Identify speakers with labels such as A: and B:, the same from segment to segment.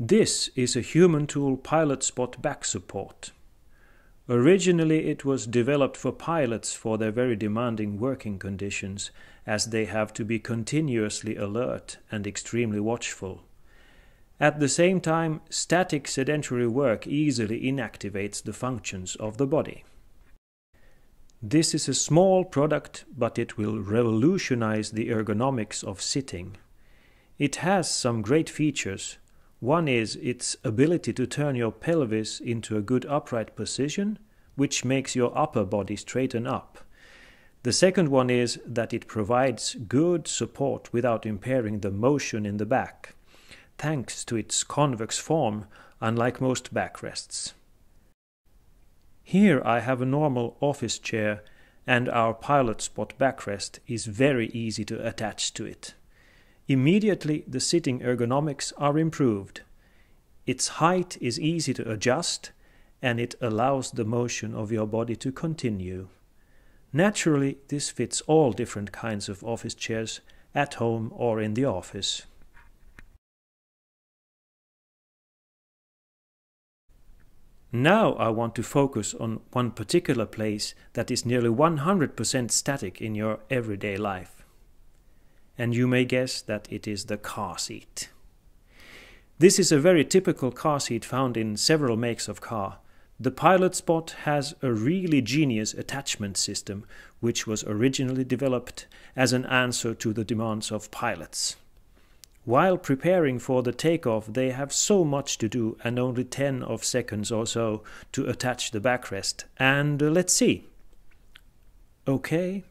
A: This is a Humantool Pilot Spot back support. Originally it was developed for pilots for their very demanding working conditions, as they have to be continuously alert and extremely watchful. At the same time, static sedentary work easily inactivates the functions of the body. This is a small product, but it will revolutionize the ergonomics of sitting. It has some great features. One is its ability to turn your pelvis into a good upright position, which makes your upper body straighten up. The second one is that it provides good support without impairing the motion in the back, thanks to its convex form, unlike most backrests. Here I have a normal office chair, and our Pilot Spot backrest is very easy to attach to it. Immediately the sitting ergonomics are improved. Its height is easy to adjust, and it allows the motion of your body to continue. Naturally, this fits all different kinds of office chairs, at home or in the office. Now I want to focus on one particular place that is nearly 100% static in your everyday life. And you may guess that it is the car seat. This is a very typical car seat found in several makes of car. The Pilot Spot has a really genius attachment system, which was originally developed as an answer to the demands of pilots. While preparing for the takeoff, they have so much to do and only 10 seconds or so to attach the backrest. And let's see. Okay.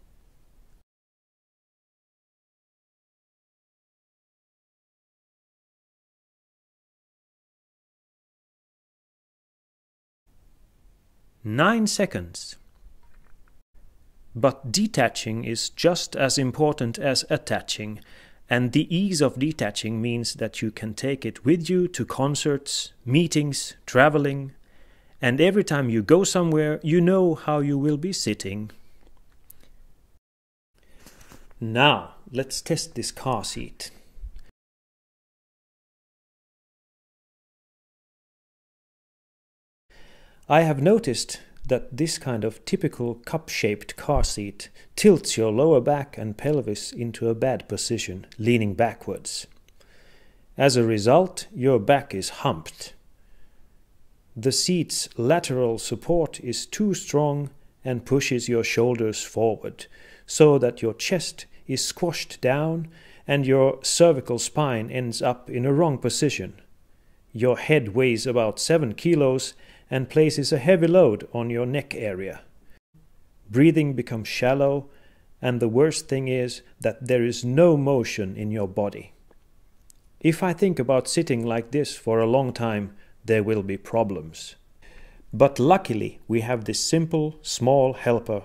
A: "9 seconds. But detaching is just as important as attaching, and the ease of detaching means that you can take it with you to concerts, meetings, traveling, and every time you go somewhere, you know how you will be sitting. Now, let's test this car seat. I have noticed that this kind of typical cup-shaped car seat tilts your lower back and pelvis into a bad position, leaning backwards. As a result, your back is humped. The seat's lateral support is too strong and pushes your shoulders forward, so that your chest is squashed down and your cervical spine ends up in a wrong position. Your head weighs about 7 kilos and places a heavy load on your neck area. Breathing becomes shallow, and the worst thing is that there is no motion in your body. If I think about sitting like this for a long time, there will be problems. But luckily we have this simple, small helper,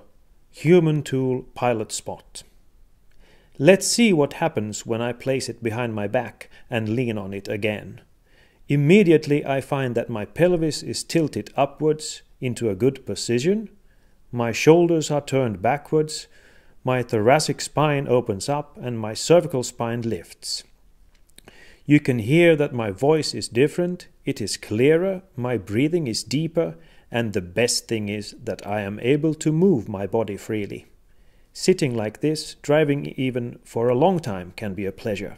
A: Humantool Pilot Spot. Let's see what happens when I place it behind my back and lean on it again. Immediately I find that my pelvis is tilted upwards into a good position, my shoulders are turned backwards, my thoracic spine opens up and my cervical spine lifts. You can hear that my voice is different, it is clearer, my breathing is deeper, and the best thing is that I am able to move my body freely. Sitting like this, driving even for a long time, can be a pleasure.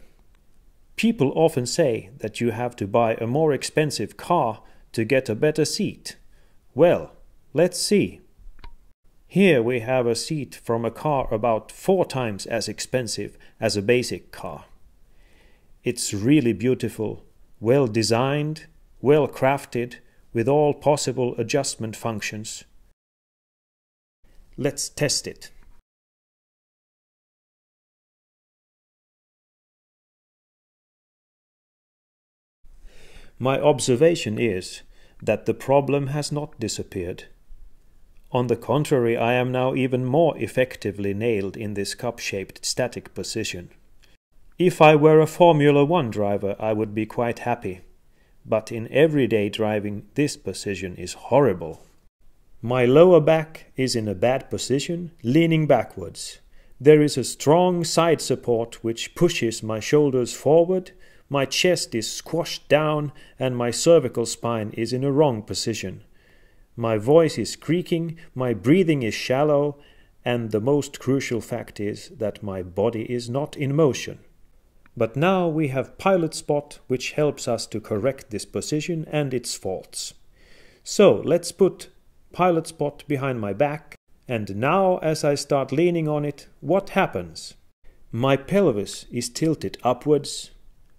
A: People often say that you have to buy a more expensive car to get a better seat. Well, let's see. Here we have a seat from a car about 4 times as expensive as a basic car. It's really beautiful, well designed, well crafted, with all possible adjustment functions. Let's test it. My observation is that the problem has not disappeared. On the contrary, I am now even more effectively nailed in this cup-shaped static position. If I were a Formula 1 driver, I would be quite happy. But in everyday driving, this position is horrible. My lower back is in a bad position, leaning backwards. There is a strong side support which pushes my shoulders forward, my chest is squashed down and my cervical spine is in a wrong position. My voice is creaking, my breathing is shallow, and the most crucial fact is that my body is not in motion. But now we have Pilot Spot, which helps us to correct this position and its faults. So let's put Pilot Spot behind my back, and now as I start leaning on it, what happens? My pelvis is tilted upwards,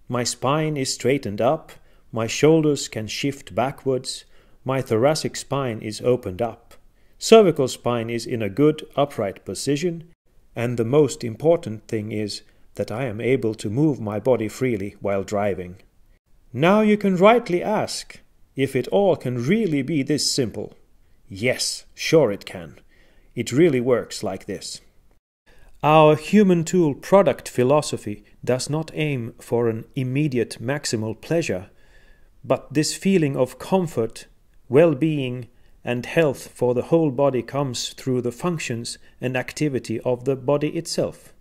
A: my spine is straightened up, my shoulders can shift backwards, my thoracic spine is opened up, cervical spine is in a good upright position, and the most important thing is that I am able to move my body freely while driving. Now you can rightly ask if it all can really be this simple. Yes, sure it can. It really works like this. Our Humantool product philosophy does not aim for an immediate maximal pleasure, but this feeling of comfort, well-being, and health for the whole body comes through the functions and activity of the body itself.